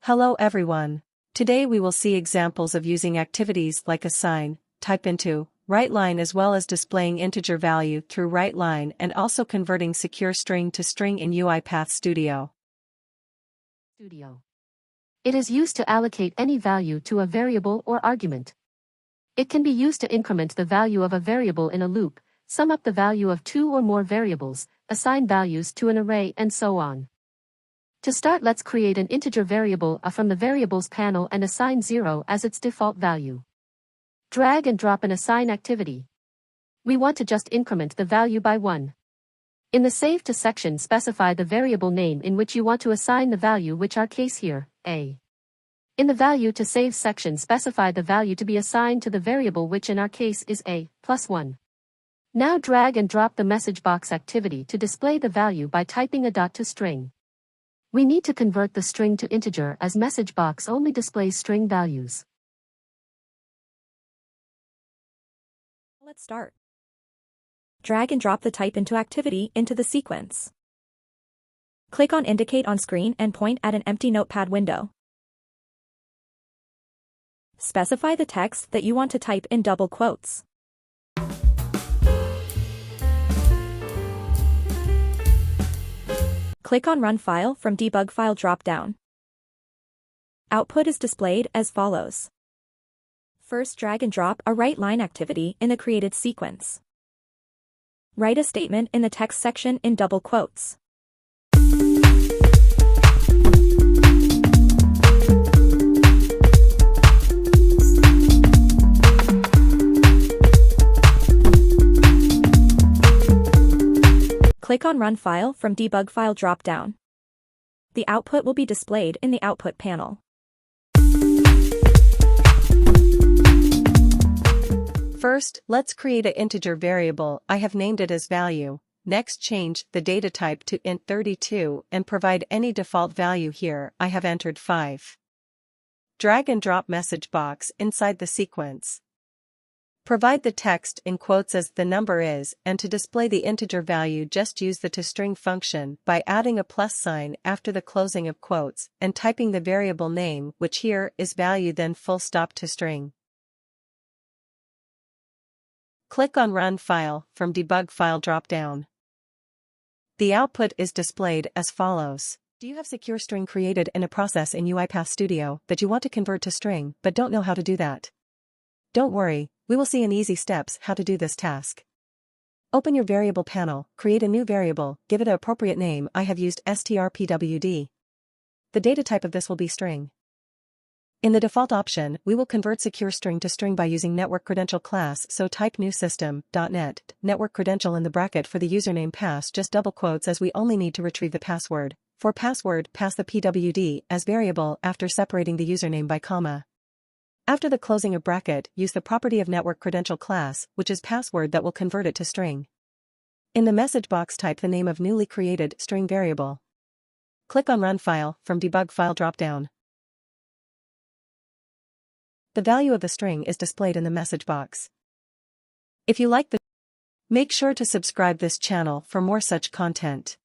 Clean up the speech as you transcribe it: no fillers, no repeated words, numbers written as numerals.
Hello everyone. Today we will see examples of using activities like assign, type into, write line as well as displaying integer value through write line and also converting secure string to string in UiPath Studio. It is used to allocate any value to a variable or argument. It can be used to increment the value of a variable in a loop, sum up the value of two or more variables, assign values to an array and so on. To start, let's create an integer variable from the variables panel and assign 0 as its default value. Drag and drop an assign activity. We want to just increment the value by 1. In the save to section, specify the variable name in which you want to assign the value, which our case here, a. In the value to save section, specify the value to be assigned to the variable, which in our case is a plus 1. Now drag and drop the message box activity to display the value by typing a dot to string. We need to convert the string to integer as message box only displays string values. Let's start. Drag and drop the type into activity into the sequence. Click on Indicate on screen and point at an empty notepad window. Specify the text that you want to type in double quotes. Click on Run File from Debug File drop-down. Output is displayed as follows. First, drag and drop a write line activity in the created sequence. Write a statement in the text section in double quotes. Click on Run File from Debug File drop-down. The output will be displayed in the Output panel. First, let's create an integer variable. I have named it as value. Next, change the data type to int32 and provide any default value here. I have entered 5. Drag and drop message box inside the sequence. Provide the text in quotes as the number is, and to display the integer value, just use the toString function by adding a plus sign after the closing of quotes and typing the variable name, which here is value, then full stop toString. Click on Run File from Debug File drop-down. The output is displayed as follows. Do you have secure string created in a process in UiPath Studio that you want to convert to string but don't know how to do that? Don't worry, we will see in easy steps how to do this task. Open your variable panel, create a new variable, give it an appropriate name. I have used strpwd. The data type of this will be string. In the default option, we will convert secure string to string by using network credential class, so type new system.net, network credential in the bracket for the username, pass just double quotes as we only need to retrieve the password. For password, pass the pwd as variable after separating the username by comma. After the closing of bracket, use the property of network credential class, which is password, that will convert it to string. In the message box, type the name of newly created string variable. Click on Run File from Debug File drop-down. The value of the string is displayed in the message box. If you like the, make sure to subscribe this channel for more such content.